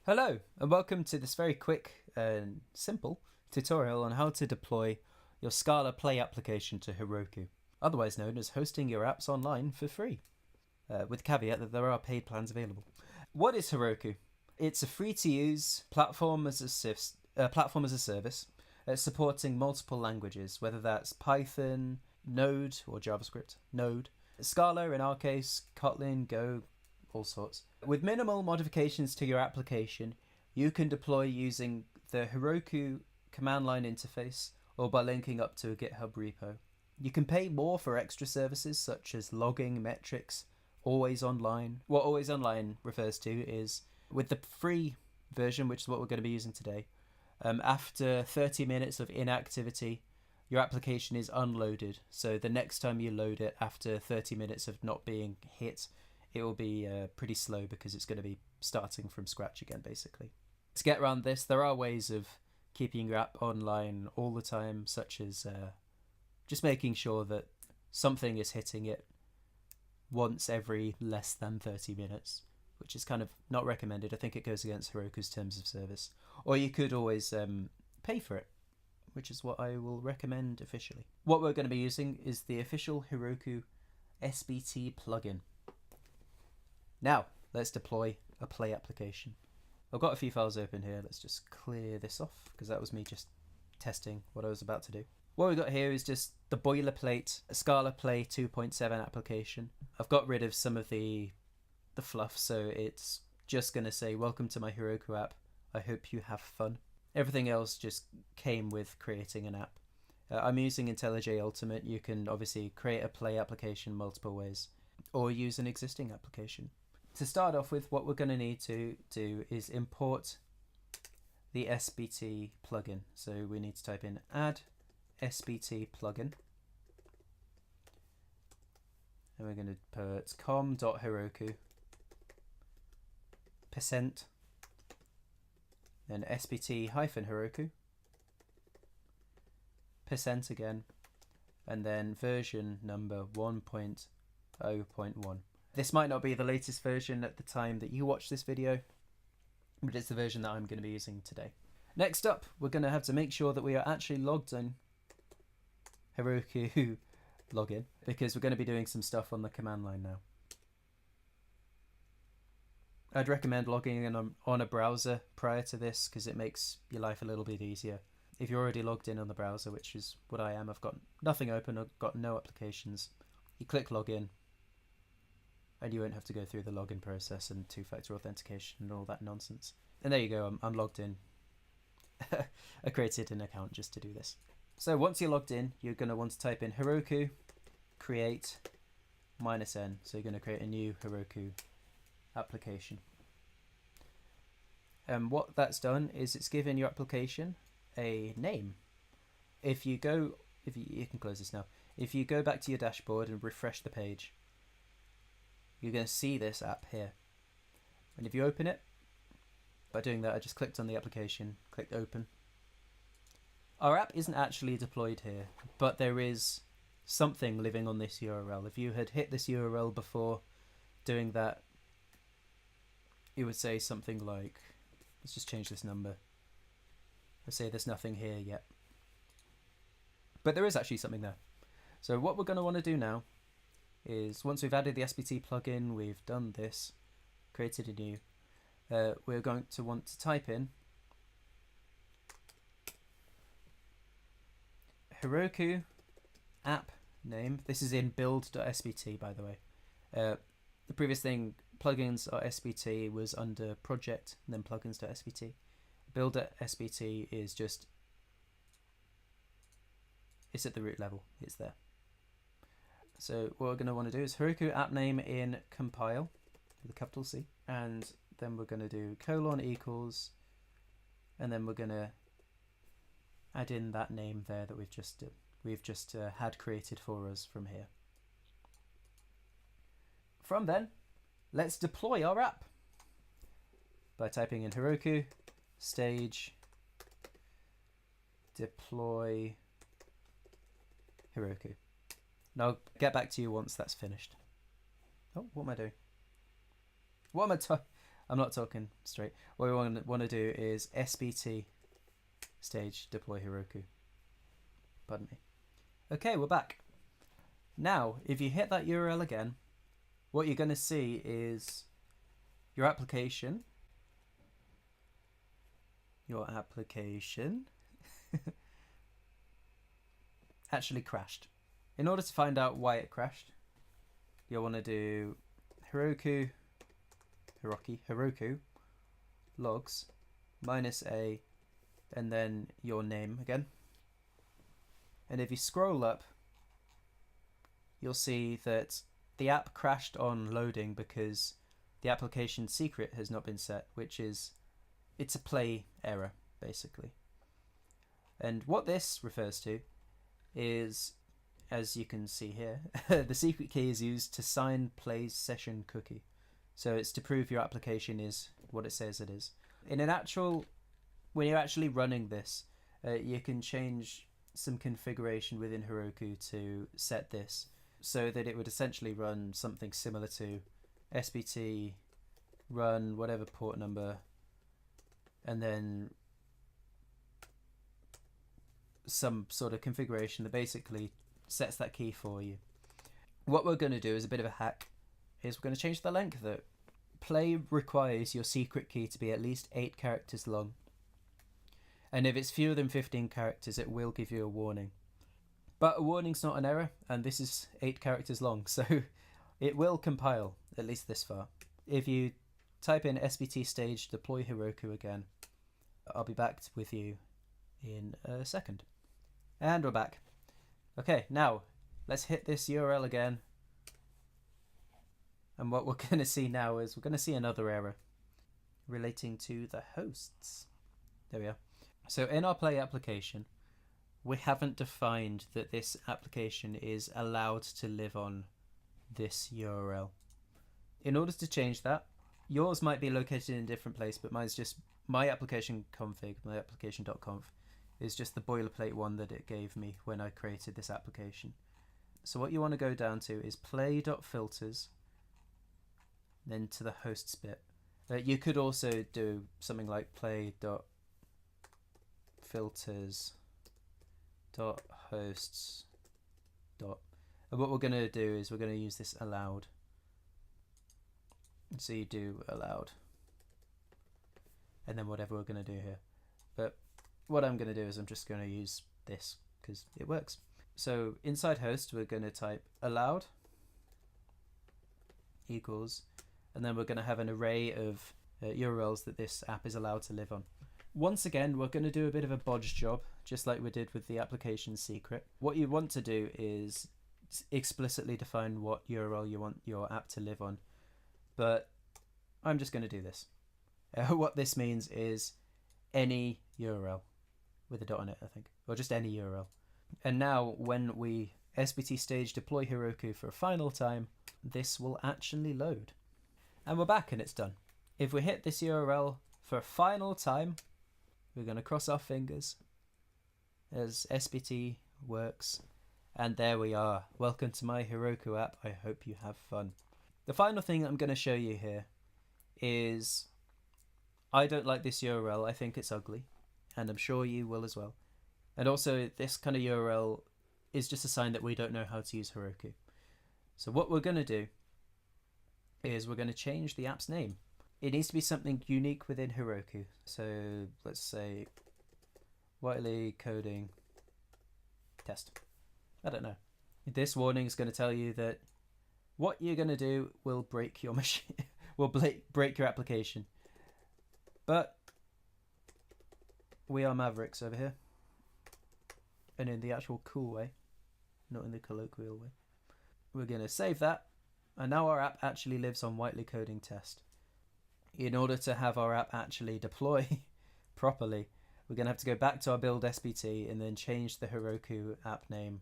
Hello and welcome to this very quick and simple tutorial on how to deploy your Scala Play application to Heroku, otherwise known as hosting your apps online for free, with the caveat that there are paid plans available. What is Heroku? It's a free-to-use platform as a service supporting multiple languages, whether that's Python, Node or JavaScript, Node, Scala in our case, Kotlin, Go, all sorts. With minimal modifications to your application, you can deploy using the Heroku command line interface or by linking up to a GitHub repo. You can pay more for extra services such as logging, metrics, always online. What always online refers to is with the free version, which is what we're going to be using today, after 30 minutes of inactivity, your application is unloaded. So the next time you load it after 30 minutes of not being hit, it will be pretty slow because it's going to be starting from scratch again, basically. To get around this, there are ways of keeping your app online all the time, such as just making sure that something is hitting it once every less than 30 minutes, which is kind of not recommended. I think it goes against Heroku's terms of service. Or you could always pay for it, which is what I will recommend officially. What we're going to be using is the official Heroku SBT plugin. Now, let's deploy a Play application. I've got a few files open here. Let's just clear this off because that was me just testing what I was about to do. What we've got here is just the boilerplate Scala Play 2.7 application. I've got rid of some of the fluff, so it's just going to say, welcome to my Heroku app. I hope you have fun. Everything else just came with creating an app. I'm using IntelliJ Ultimate. You can obviously create a Play application multiple ways or use an existing application. To start off with, what we're going to need to do is import the SBT plugin. So we need to type in add SBT plugin. And we're going to put com.heroku %, then SBT-Heroku, % again, and then version number 1.0.1. This might not be the latest version at the time that you watch this video, but it's the version that I'm going to be using today. Next up, we're going to have to make sure that we are actually logged in Heroku login, because we're going to be doing some stuff on the command line now. I'd recommend logging in on a browser prior to this because it makes your life a little bit easier. If you're already logged in on the browser, which is what I am, I've got nothing open, I've got no applications. You click login, and you won't have to go through the login process and two-factor authentication and all that nonsense. And there you go, I'm logged in. I created an account just to do this. So once you're logged in, you're going to want to type in Heroku create -n. So you're going to create a new Heroku application. And what that's done is it's given your application a name. If you can close this now. If you go back to your dashboard and refresh the page, you're going to see this app here. And if you open it, by doing that, I just clicked on the application, clicked open. Our app isn't actually deployed here, but there is something living on this URL. If you had hit this URL before doing that, it would say something like, let's just change this number. Let's say there's nothing here yet. But there is actually something there. So what we're going to want to do now is, once we've added the SBT plugin, we've done this, created a new, we're going to want to type in Heroku app name. This is in build.sbt, by the way. The previous thing, plugins.sbt, was under project and then plugins.sbt. Build.sbt is just, it's at the root level, it's there. So what we're going to want to do is Heroku app name in compile with a capital C, and then we're going to do : and then we're going to add in that name there that we've just had created for us from here. From then, let's deploy our app by typing in Heroku stage deploy Heroku. And I'll get back to you once that's finished. Oh, what am I doing? I'm not talking straight. What we want to do is SBT stage deploy Heroku. Pardon me. Okay, we're back. Now, if you hit that URL again, what you're going to see is your application actually crashed. In order to find out why it crashed, you'll want to do Heroku logs -a and then your name again. And if you scroll up, you'll see that the app crashed on loading because the application secret has not been set, which is, it's a play error, basically. And what this refers to is, as you can see here, the secret key is used to sign play's session cookie. So it's to prove your application is what it says it is. When you're actually running this, you can change some configuration within Heroku to set this so that it would essentially run something similar to SBT run whatever port number, and then some sort of configuration that basically sets that key for you. What we're going to do is a bit of a hack, is we're going to change the length of it. Play requires your secret key to be at least 8 characters long. And if it's fewer than 15 characters, it will give you a warning. But a warning's not an error, and this is 8 characters long, so it will compile, at least this far. If you type in SBT stage deploy Heroku again, I'll be back with you in a second. And we're back. Okay, now let's hit this URL again. And what we're going to see now is we're going to see another error relating to the hosts. There we are. So in our play application, we haven't defined that this application is allowed to live on this URL. In order to change that, yours might be located in a different place, but mine's just my application config, my application.conf is just the boilerplate one that it gave me when I created this application. So what you want to go down to is play.filters, then to the hosts bit. You could also do something like play.filters.hosts. And what we're going to do is we're going to use this allowed. So you do allowed, and then whatever we're going to do here. But what I'm going to do is I'm just going to use this because it works. So inside host, we're going to type allowed equals, and then we're going to have an array of URLs that this app is allowed to live on. Once again, we're going to do a bit of a bodge job, just like we did with the application secret. What you want to do is explicitly define what URL you want your app to live on, but I'm just going to do this. What this means is any URL with a dot on it, I think, or just any URL. And now when we SBT stage deploy Heroku for a final time, this will actually load. And we're back and it's done. If we hit this URL for a final time, we're going to cross our fingers as SBT works. And there we are. Welcome to my Heroku app. I hope you have fun. The final thing I'm going to show you here is I don't like this URL. I think it's ugly, and I'm sure you will as well. And also, this kind of URL is just a sign that we don't know how to use Heroku. So what we're going to do is we're going to change the app's name. It needs to be something unique within Heroku. So let's say Whiteley coding test. I don't know. This warning is going to tell you that what you're going to do will break your machine, will break your application. But we are mavericks over here. And in the actual cool way, not in the colloquial way. We're going to save that. And now our app actually lives on Whiteley coding test. In order to have our app actually deploy properly, we're going to have to go back to our build.sbt and then change the Heroku app name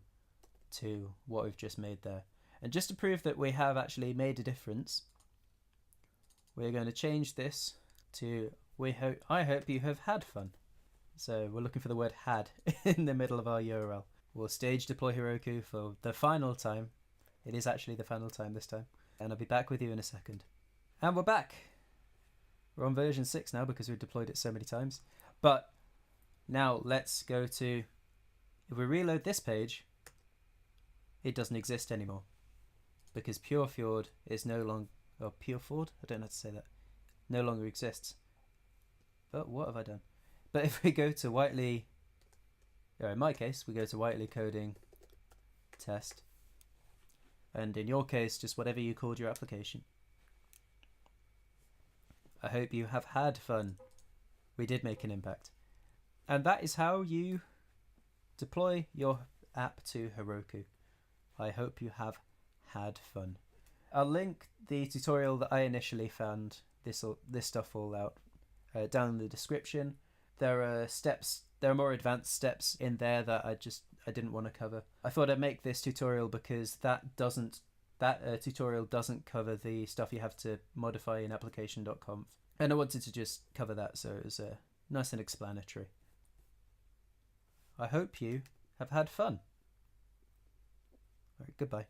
to what we've just made there. And just to prove that we have actually made a difference, we're going to change this to I hope you have had fun. So we're looking for the word had in the middle of our URL. We'll stage deploy Heroku for the final time. It is actually the final time this time. And I'll be back with you in a second. And we're back. We're on version 6 now because we've deployed it so many times. But now let's go to, if we reload this page, it doesn't exist anymore because PureFjord is no longer, or PureFjord, I don't know how to say that, no longer exists. But what have I done? But if we go to Whiteley, or in my case, we go to Whiteley coding test, and in your case, just whatever you called your application. I hope you have had fun. We did make an impact. And that is how you deploy your app to Heroku. I hope you have had fun. I'll link the tutorial that I initially found this stuff all out down in the description. There are steps, there are more advanced steps in there that I didn't want to cover. I thought I'd make this tutorial because that tutorial doesn't cover the stuff you have to modify in application.conf. And I wanted to just cover that so it was nice and explanatory. I hope you have had fun. All right, goodbye.